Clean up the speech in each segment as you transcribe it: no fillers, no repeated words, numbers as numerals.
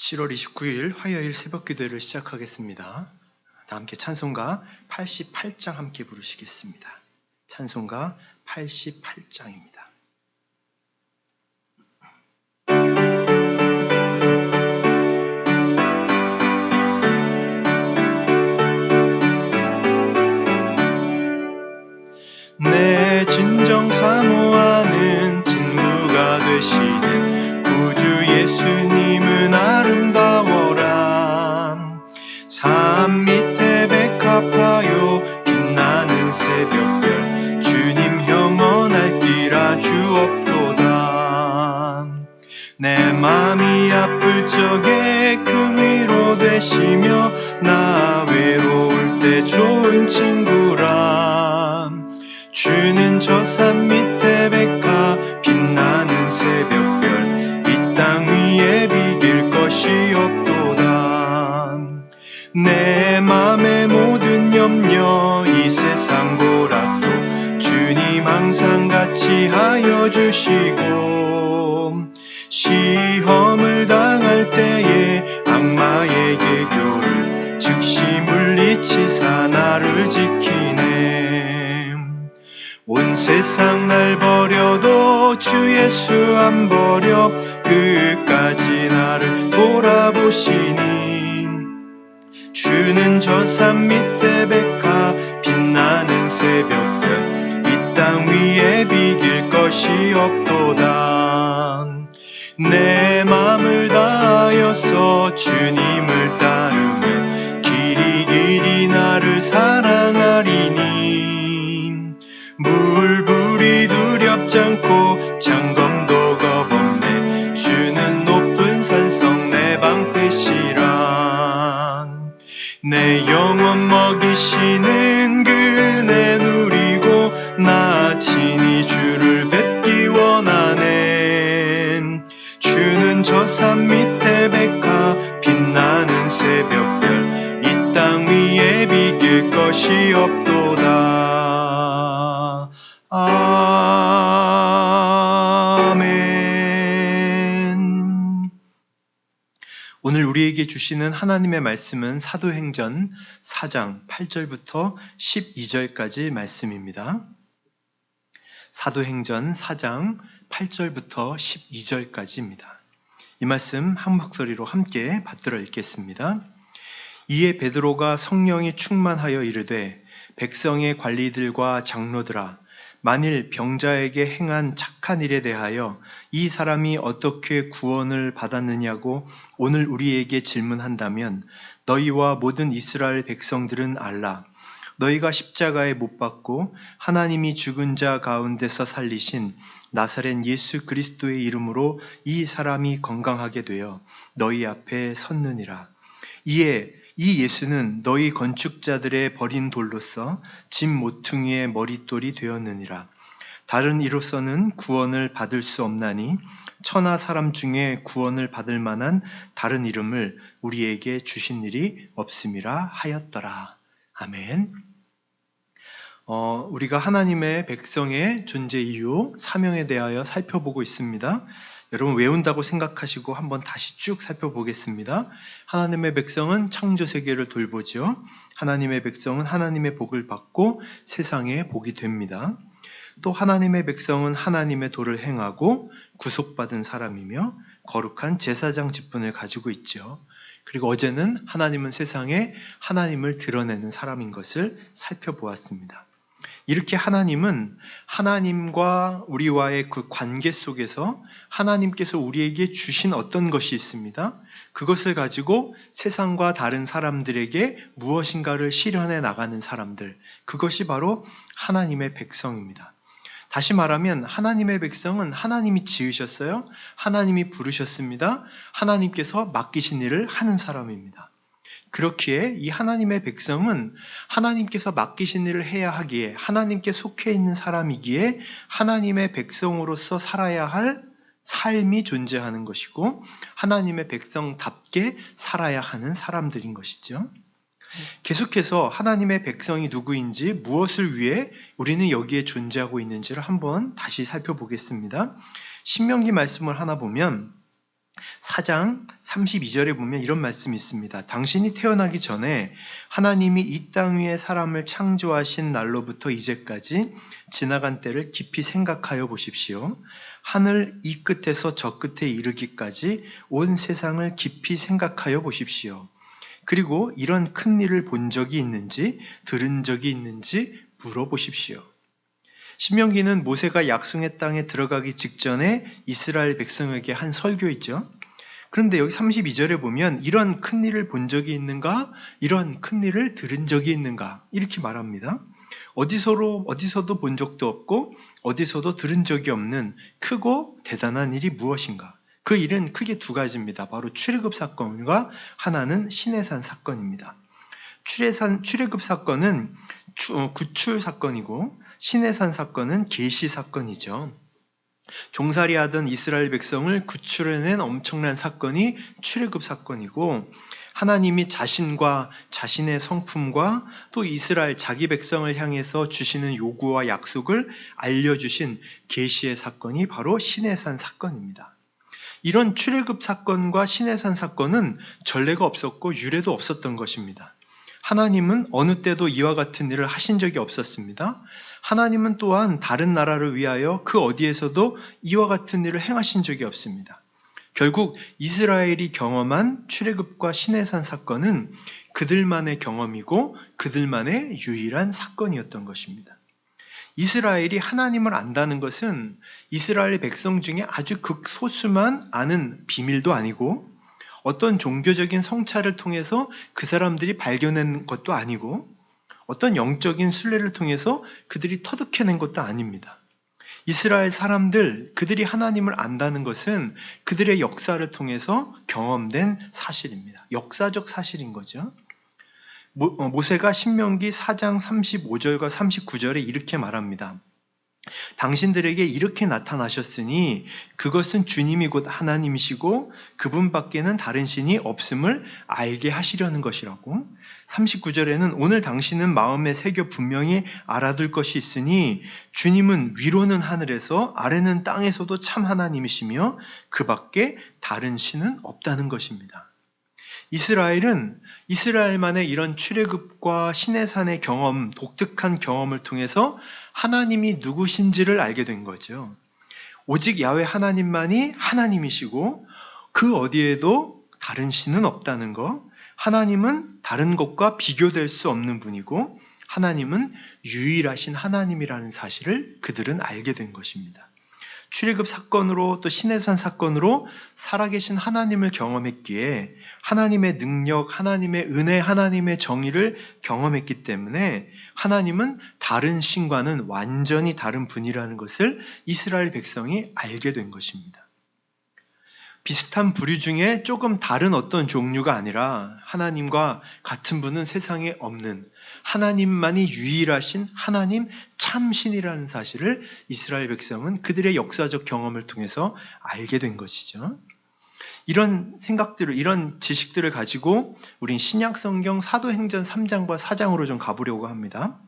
7월 29일 화요일 새벽기도회를 시작하겠습니다. 다 함께 찬송가 88장 함께 부르시겠습니다. 찬송가 88장입니다. 내 진정 사모하는 친구가 되시는 구주 예수님은 아름다워라. 산 밑에 백합하여 빛나는 새벽별 주님 영원할 길 주옵도다. 내 맘이 아플 적에 큰 위로 되시며 나 외로울 때 좋은 친구라. 주는 저 산 밑에 백합 빛나는 새벽별 이 땅 위에 비길 것이 없도다. 내 맘의 모든 염려 이 세상 고락도 주님 항상 같이 하여 주시고 시험을 당할 때에 악마의 계교를 즉시 물리치사 나를 지키네. 온 세상 날 버려도 주 예수 안 버려 끝까지 나를 돌아보시니 주는 저 산 밑에 백합 빛나는 새벽별 이 땅 위에 비길 것이 없도다. 내 맘을 다하여서 주님을 따르면 길이 나를 사랑하리니 물불이 두렵지 않고 장검도 겁없네. 주는 높은 산성 내 방패시라. 내 영혼 먹이시는 그네 누리고 나 친히 주를 뵙기 원하네. 주는 저 산 밑에 백합 빛나는 새벽별 이 땅 위에 비길 것이 없도다. 아멘. 오늘 우리에게 주시는 하나님의 말씀은 사도행전 4장 8절부터 12절까지 말씀입니다. 사도행전 4장 8절부터 12절까지입니다. 이 말씀 한 목소리로 함께 받들어 읽겠습니다. 이에 베드로가 성령이 충만하여 이르되 백성의 관리들과 장로들아 만일 병자에게 행한 착한 일에 대하여 이 사람이 어떻게 구원을 받았느냐고 오늘 우리에게 질문한다면 너희와 모든 이스라엘 백성들은 알라. 너희가 십자가에 못 박고 하나님이 죽은 자 가운데서 살리신 나사렛 예수 그리스도의 이름으로 이 사람이 건강하게 되어 너희 앞에 섰느니라. 이에 이 예수는 너희 건축자들의 버린 돌로서 집 모퉁이의 머릿돌이 되었느니라. 다른 이로서는 구원을 받을 수 없나니 천하 사람 중에 구원을 받을 만한 다른 이름을 우리에게 주신 일이 없음이라 하였더라. 아멘. 우리가 하나님의 백성의 존재 이유, 사명에 대하여 살펴보고 있습니다. 여러분 외운다고 생각하시고 한번 다시 쭉 살펴보겠습니다. 하나님의 백성은 창조 세계를 돌보죠. 하나님의 백성은 하나님의 복을 받고 세상에 복이 됩니다. 또 하나님의 백성은 하나님의 도를 행하고 구속받은 사람이며 거룩한 제사장 직분을 가지고 있죠. 그리고 어제는 하나님은 세상에 하나님을 드러내는 사람인 것을 살펴보았습니다. 이렇게 하나님은 하나님과 우리와의 그 관계 속에서 하나님께서 우리에게 주신 어떤 것이 있습니다. 그것을 가지고 세상과 다른 사람들에게 무엇인가를 실현해 나가는 사람들, 그것이 바로 하나님의 백성입니다. 다시 말하면 하나님의 백성은 하나님이 지으셨어요. 하나님이 부르셨습니다. 하나님께서 맡기신 일을 하는 사람입니다. 그렇기에 이 하나님의 백성은 하나님께서 맡기신 일을 해야 하기에 하나님께 속해 있는 사람이기에 하나님의 백성으로서 살아야 할 삶이 존재하는 것이고 하나님의 백성답게 살아야 하는 사람들인 것이죠. 계속해서 하나님의 백성이 누구인지 무엇을 위해 우리는 여기에 존재하고 있는지를 한번 다시 살펴보겠습니다. 신명기 말씀을 하나 보면 4장 32절에 보면 이런 말씀이 있습니다. 당신이 태어나기 전에 하나님이 이 땅 위에 사람을 창조하신 날로부터 이제까지 지나간 때를 깊이 생각하여 보십시오. 하늘 이 끝에서 저 끝에 이르기까지 온 세상을 깊이 생각하여 보십시오. 그리고 이런 큰 일을 본 적이 있는지 들은 적이 있는지 물어보십시오. 신명기는 모세가 약속의 땅에 들어가기 직전에 이스라엘 백성에게 한 설교이죠. 그런데 여기 32절에 보면 이런 큰 일을 본 적이 있는가? 이런 큰 일을 들은 적이 있는가? 이렇게 말합니다. 어디서도 본 적도 없고 어디서도 들은 적이 없는 크고 대단한 일이 무엇인가? 그 일은 크게 두 가지입니다. 바로 출애굽 사건과 하나는 시내산 사건입니다. 출애굽 사건은 구출 사건이고 시내산 사건은 계시 사건이죠. 종살이하던 이스라엘 백성을 구출해낸 엄청난 사건이 출애굽 사건이고, 하나님이 자신과 자신의 성품과 또 이스라엘 자기 백성을 향해서 주시는 요구와 약속을 알려주신 계시의 사건이 바로 시내산 사건입니다. 이런 출애굽 사건과 시내산 사건은 전례가 없었고 유례도 없었던 것입니다. 하나님은 어느 때도 이와 같은 일을 하신 적이 없었습니다. 하나님은 또한 다른 나라를 위하여 그 어디에서도 이와 같은 일을 행하신 적이 없습니다. 결국 이스라엘이 경험한 출애굽과 시내산 사건은 그들만의 경험이고 그들만의 유일한 사건이었던 것입니다. 이스라엘이 하나님을 안다는 것은 이스라엘 백성 중에 아주 극소수만 아는 비밀도 아니고 어떤 종교적인 성찰을 통해서 그 사람들이 발견한 것도 아니고 어떤 영적인 순례를 통해서 그들이 터득해낸 것도 아닙니다. 이스라엘 사람들, 그들이 하나님을 안다는 것은 그들의 역사를 통해서 경험된 사실입니다. 역사적 사실인 거죠. 모세가 신명기 4장 35절과 39절에 이렇게 말합니다. 당신들에게 이렇게 나타나셨으니 그것은 주님이 곧 하나님이시고 그분밖에는 다른 신이 없음을 알게 하시려는 것이라고. 39절에는 오늘 당신은 마음에 새겨 분명히 알아둘 것이 있으니 주님은 위로는 하늘에서 아래는 땅에서도 참 하나님이시며 그밖에 다른 신은 없다는 것입니다. 이스라엘은 이스라엘만의 이런 출애굽과 시내산의 경험, 독특한 경험을 통해서 하나님이 누구신지를 알게 된 거죠. 오직 야훼 하나님만이 하나님이시고 그 어디에도 다른 신은 없다는 것, 하나님은 다른 것과 비교될 수 없는 분이고 하나님은 유일하신 하나님이라는 사실을 그들은 알게 된 것입니다. 출애굽 사건으로 또 시내산 사건으로 살아계신 하나님을 경험했기에 하나님의 능력, 하나님의 은혜, 하나님의 정의를 경험했기 때문에 하나님은 다른 신과는 완전히 다른 분이라는 것을 이스라엘 백성이 알게 된 것입니다. 비슷한 부류 중에 조금 다른 어떤 종류가 아니라 하나님과 같은 분은 세상에 없는 하나님만이 유일하신 하나님 참신이라는 사실을 이스라엘 백성은 그들의 역사적 경험을 통해서 알게 된 것이죠. 이런 생각들을, 이런 지식들을 가지고 우린 신약성경 사도행전 3장과 4장으로 좀 가보려고 합니다.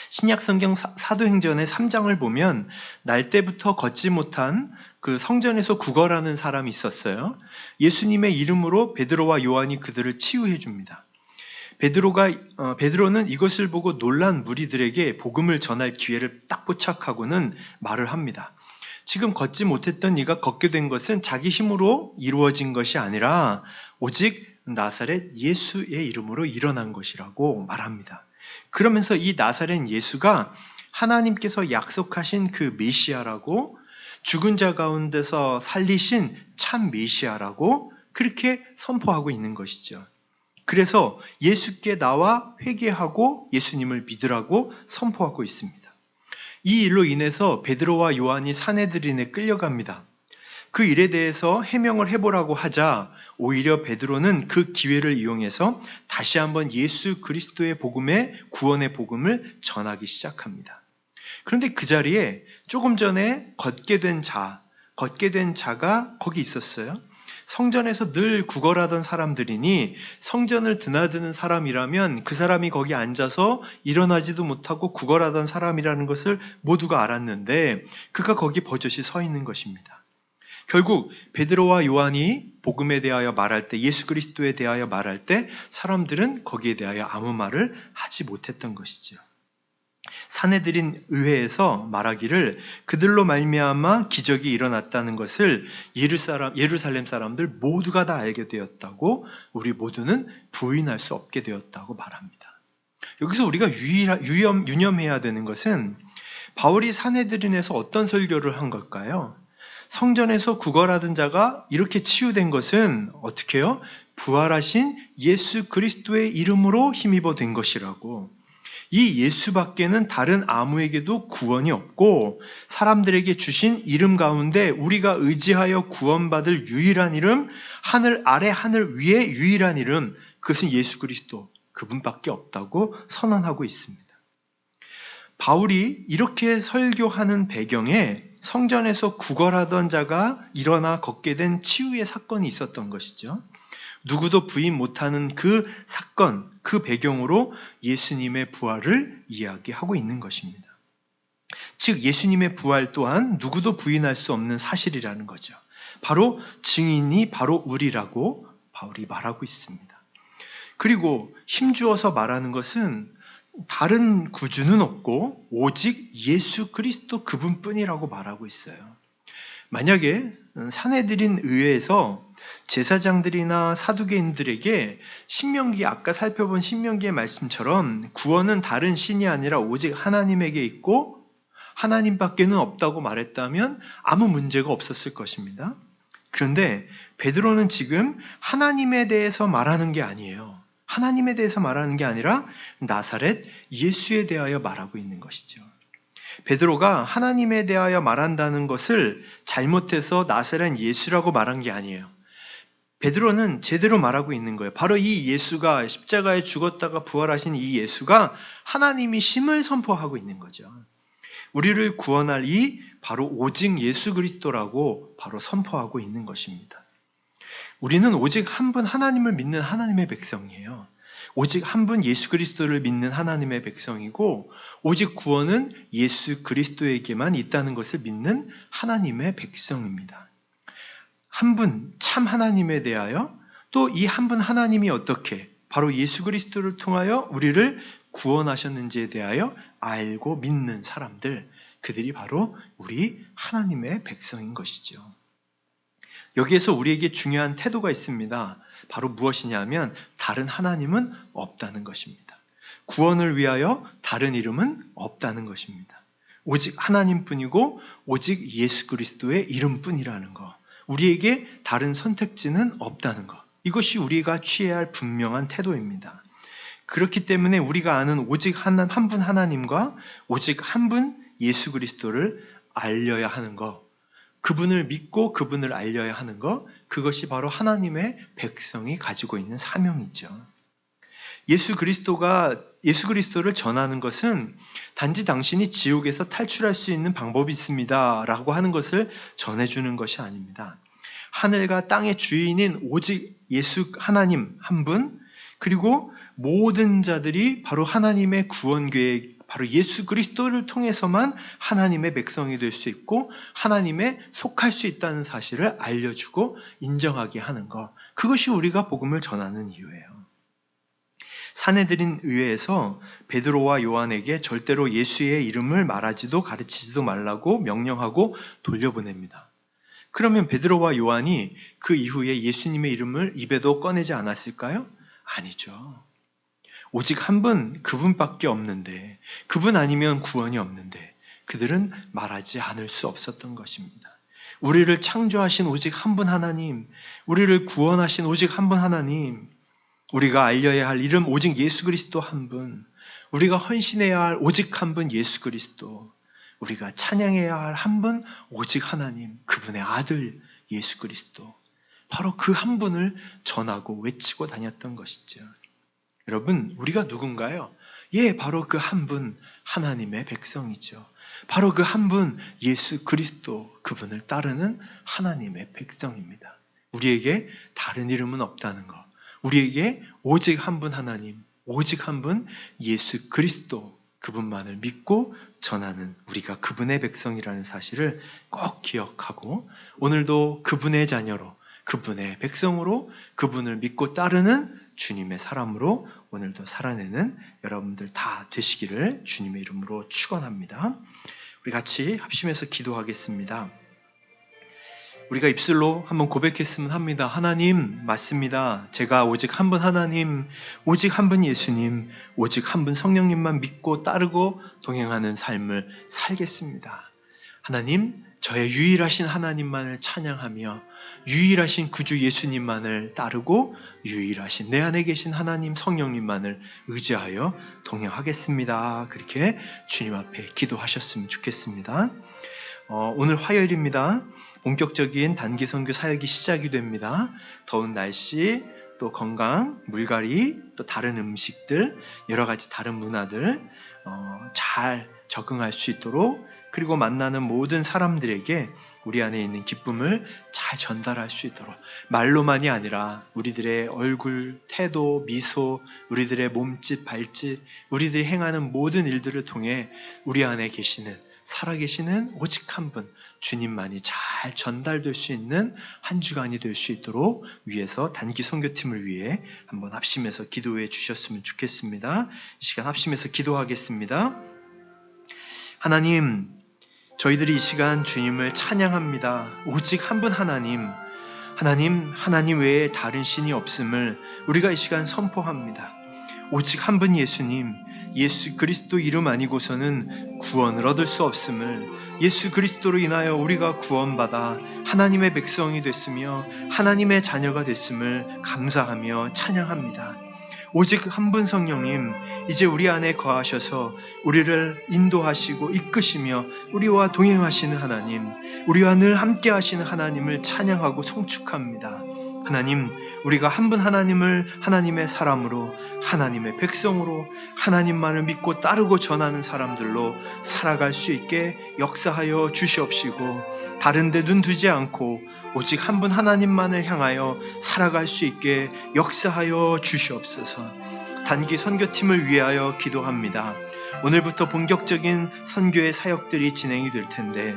신약성경 사도행전의 3장을 보면 날 때부터 걷지 못한 그 성전에서 구걸하는 사람이 있었어요. 예수님의 이름으로 베드로와 요한이 그들을 치유해 줍니다. 베드로는 이것을 보고 놀란 무리들에게 복음을 전할 기회를 딱 포착하고는 말을 합니다. 지금 걷지 못했던 네가 걷게 된 것은 자기 힘으로 이루어진 것이 아니라 오직 나사렛 예수의 이름으로 일어난 것이라고 말합니다. 그러면서 이 나사렛 예수가 하나님께서 약속하신 그 메시아라고, 죽은 자 가운데서 살리신 참 메시아라고 그렇게 선포하고 있는 것이죠. 그래서 예수께 나와 회개하고 예수님을 믿으라고 선포하고 있습니다. 이 일로 인해서 베드로와 요한이 산헤드린에 끌려갑니다. 그 일에 대해서 해명을 해보라고 하자 오히려 베드로는 그 기회를 이용해서 다시 한번 예수 그리스도의 복음의 구원의 복음을 전하기 시작합니다. 그런데 그 자리에 조금 전에 걷게 된 자가 거기 있었어요. 성전에서 늘 구걸하던 사람들이니 성전을 드나드는 사람이라면 그 사람이 거기 앉아서 일어나지도 못하고 구걸하던 사람이라는 것을 모두가 알았는데 그가 거기 버젓이 서 있는 것입니다. 결국 베드로와 요한이 복음에 대하여 말할 때, 예수 그리스도에 대하여 말할 때 사람들은 거기에 대하여 아무 말을 하지 못했던 것이죠. 사내들인 의회에서 말하기를 그들로 말미암아 기적이 일어났다는 것을 예루살렘 사람들 모두가 다 알게 되었다고, 우리 모두는 부인할 수 없게 되었다고 말합니다. 여기서 우리가 유념해야 되는 것은 바울이 사내들인에서 어떤 설교를 한 걸까요? 성전에서 구걸하던 자가 이렇게 치유된 것은 어떻게 해요? 부활하신 예수 그리스도의 이름으로 힘입어 된 것이라고. 이 예수밖에는 다른 아무에게도 구원이 없고 사람들에게 주신 이름 가운데 우리가 의지하여 구원받을 유일한 이름, 하늘 아래 하늘 위에 유일한 이름, 그것은 예수 그리스도, 그분밖에 없다고 선언하고 있습니다. 바울이 이렇게 설교하는 배경에 성전에서 구걸하던 자가 일어나 걷게 된 치유의 사건이 있었던 것이죠. 누구도 부인 못하는 그 사건, 그 배경으로 예수님의 부활을 이야기하고 있는 것입니다. 즉 예수님의 부활 또한 누구도 부인할 수 없는 사실이라는 거죠. 바로 증인이 바로 우리라고 바울이 말하고 있습니다. 그리고 힘주어서 말하는 것은 다른 구주는 없고 오직 예수 그리스도 그분뿐이라고 말하고 있어요. 만약에 사내들인 의회에서 제사장들이나 사두개인들에게 신명기, 아까 살펴본 신명기의 말씀처럼 구원은 다른 신이 아니라 오직 하나님에게 있고 하나님밖에는 없다고 말했다면 아무 문제가 없었을 것입니다. 그런데 베드로는 지금 하나님에 대해서 말하는 게 아니에요. 하나님에 대해서 말하는 게 아니라 나사렛 예수에 대하여 말하고 있는 것이죠. 베드로가 하나님에 대하여 말한다는 것을 잘못해서 나사렛 예수라고 말한 게 아니에요. 베드로는 제대로 말하고 있는 거예요. 바로 이 예수가 십자가에 죽었다가 부활하신 이 예수가 하나님이심을 선포하고 있는 거죠. 우리를 구원할 이 바로 오직 예수 그리스도라고 바로 선포하고 있는 것입니다. 우리는 오직 한 분 하나님을 믿는 하나님의 백성이에요. 오직 한 분 예수 그리스도를 믿는 하나님의 백성이고 오직 구원은 예수 그리스도에게만 있다는 것을 믿는 하나님의 백성입니다. 한 분 참 하나님에 대하여 또 이 한 분 하나님이 어떻게 바로 예수 그리스도를 통하여 우리를 구원하셨는지에 대하여 알고 믿는 사람들, 그들이 바로 우리 하나님의 백성인 것이죠. 여기에서 우리에게 중요한 태도가 있습니다. 바로 무엇이냐면 다른 하나님은 없다는 것입니다. 구원을 위하여 다른 이름은 없다는 것입니다. 오직 하나님뿐이고 오직 예수 그리스도의 이름뿐이라는 것. 우리에게 다른 선택지는 없다는 것. 이것이 우리가 취해야 할 분명한 태도입니다. 그렇기 때문에 우리가 아는 오직 한 분 하나님과 오직 한 분 예수 그리스도를 알려야 하는 것, 그분을 믿고 그분을 알려야 하는 것, 그것이 바로 하나님의 백성이 가지고 있는 사명이죠. 예수 그리스도를 전하는 것은 단지 당신이 지옥에서 탈출할 수 있는 방법이 있습니다 라고 하는 것을 전해주는 것이 아닙니다. 하늘과 땅의 주인인 오직 예수 하나님 한 분, 그리고 모든 자들이 바로 하나님의 구원 계획, 바로 예수 그리스도를 통해서만 하나님의 백성이 될 수 있고 하나님에 속할 수 있다는 사실을 알려주고 인정하게 하는 것, 그것이 우리가 복음을 전하는 이유예요. 사내들인 의회에서 베드로와 요한에게 절대로 예수의 이름을 말하지도 가르치지도 말라고 명령하고 돌려보냅니다. 그러면 베드로와 요한이 그 이후에 예수님의 이름을 입에도 꺼내지 않았을까요? 아니죠. 오직 한 분, 그분밖에 없는데, 그분 아니면 구원이 없는데 그들은 말하지 않을 수 없었던 것입니다. 우리를 창조하신 오직 한 분 하나님, 우리를 구원하신 오직 한 분 하나님, 우리가 알려야 할 이름 오직 예수 그리스도 한 분, 우리가 헌신해야 할 오직 한 분 예수 그리스도, 우리가 찬양해야 할 한 분 오직 하나님, 그분의 아들 예수 그리스도, 바로 그 한 분을 전하고 외치고 다녔던 것이죠. 여러분, 우리가 누군가요? 바로 그 한 분 하나님의 백성이죠. 바로 그 한 분 예수 그리스도, 그분을 따르는 하나님의 백성입니다. 우리에게 다른 이름은 없다는 것, 우리에게 오직 한 분 하나님, 오직 한 분 예수 그리스도, 그분만을 믿고 전하는 우리가 그분의 백성이라는 사실을 꼭 기억하고 오늘도 그분의 자녀로 그분의 백성으로 그분을 믿고 따르는 주님의 사람으로 오늘도 살아내는 여러분들 다 되시기를 주님의 이름으로 축원합니다. 우리 같이 합심해서 기도하겠습니다. 우리가 입술로 한번 고백했으면 합니다. 하나님, 맞습니다. 제가 오직 한 분 하나님, 오직 한 분 예수님, 오직 한 분 성령님만 믿고 따르고 동행하는 삶을 살겠습니다. 하나님, 저의 유일하신 하나님만을 찬양하며 유일하신 구주 예수님만을 따르고 유일하신 내 안에 계신 하나님 성령님만을 의지하여 동행하겠습니다. 그렇게 주님 앞에 기도하셨으면 좋겠습니다. 오늘 화요일입니다. 본격적인 단기 선교 사역이 시작이 됩니다. 더운 날씨, 또 건강, 물갈이, 또 다른 음식들, 여러 가지 다른 문화들 잘 적응할 수 있도록 그리고 만나는 모든 사람들에게 우리 안에 있는 기쁨을 잘 전달할 수 있도록 말로만이 아니라 우리들의 얼굴, 태도, 미소, 우리들의 몸짓, 발짓, 우리들이 행하는 모든 일들을 통해 우리 안에 계시는 살아계시는 오직 한 분 주님만이 잘 전달될 수 있는 한 주간이 될 수 있도록 위해서 단기 선교팀을 위해 한번 합심해서 기도해 주셨으면 좋겠습니다. 이 시간 합심해서 기도하겠습니다. 하나님, 저희들이 이 시간 주님을 찬양합니다. 오직 한 분 하나님, 하나님 외에 다른 신이 없음을 우리가 이 시간 선포합니다. 오직 한 분 예수님, 예수 그리스도 이름 아니고서는 구원을 얻을 수 없음을 예수 그리스도로 인하여 우리가 구원받아 하나님의 백성이 됐으며 하나님의 자녀가 됐음을 감사하며 찬양합니다. 오직 한 분 성령님, 이제 우리 안에 거하셔서 우리를 인도하시고 이끄시며 우리와 동행하시는 하나님, 우리와 늘 함께 하시는 하나님을 찬양하고 송축합니다. 하나님, 우리가 한 분 하나님을 하나님의 사람으로, 하나님의 백성으로, 하나님만을 믿고 따르고 전하는 사람들로 살아갈 수 있게 역사하여 주시옵시고, 다른 데 눈 두지 않고 오직 한 분 하나님만을 향하여 살아갈 수 있게 역사하여 주시옵소서. 단기 선교팀을 위하여 기도합니다. 오늘부터 본격적인 선교의 사역들이 진행이 될 텐데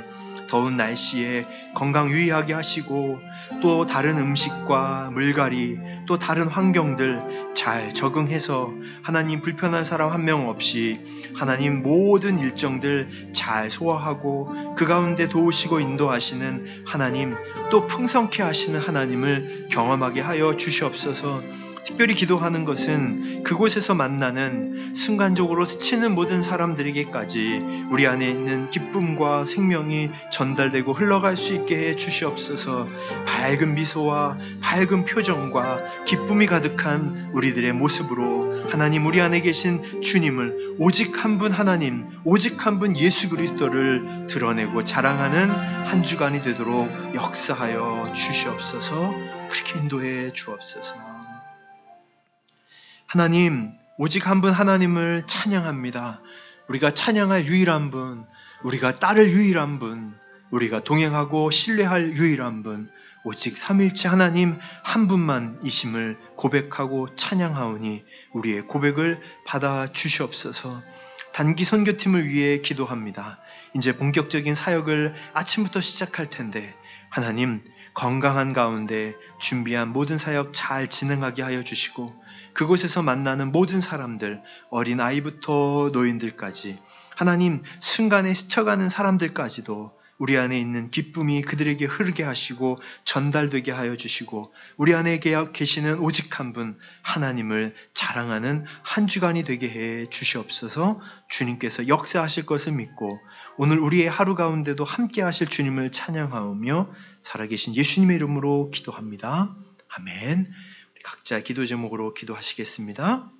더운 날씨에 건강 유의하게 하시고 또 다른 음식과 물갈이 또 다른 환경들 잘 적응해서 하나님 불편한 사람 한 명 없이 하나님 모든 일정들 잘 소화하고 그 가운데 도우시고 인도하시는 하나님 또 풍성케 하시는 하나님을 경험하게 하여 주시옵소서. 특별히 기도하는 것은 그곳에서 만나는 순간적으로 스치는 모든 사람들에게까지 우리 안에 있는 기쁨과 생명이 전달되고 흘러갈 수 있게 해 주시옵소서. 밝은 미소와 밝은 표정과 기쁨이 가득한 우리들의 모습으로 하나님 우리 안에 계신 주님을 오직 한 분 하나님, 오직 한 분 예수 그리스도를 드러내고 자랑하는 한 주간이 되도록 역사하여 주시옵소서. 그렇게 인도해 주옵소서. 하나님, 오직 한 분 하나님을 찬양합니다. 우리가 찬양할 유일한 분, 우리가 따를 유일한 분, 우리가 동행하고 신뢰할 유일한 분, 오직 삼위일체 하나님 한 분만이심을 고백하고 찬양하오니 우리의 고백을 받아 주시옵소서. 단기 선교팀을 위해 기도합니다. 이제 본격적인 사역을 아침부터 시작할 텐데 하나님 건강한 가운데 준비한 모든 사역 잘 진행하게 하여 주시고 그곳에서 만나는 모든 사람들, 어린아이부터 노인들까지 하나님 순간에 스쳐가는 사람들까지도 우리 안에 있는 기쁨이 그들에게 흐르게 하시고 전달되게 하여 주시고 우리 안에 계시는 오직 한 분 하나님을 자랑하는 한 주간이 되게 해 주시옵소서. 주님께서 역사하실 것을 믿고 오늘 우리의 하루 가운데도 함께 하실 주님을 찬양하오며 살아계신 예수님의 이름으로 기도합니다. 아멘. 각자 기도 제목으로 기도하시겠습니다.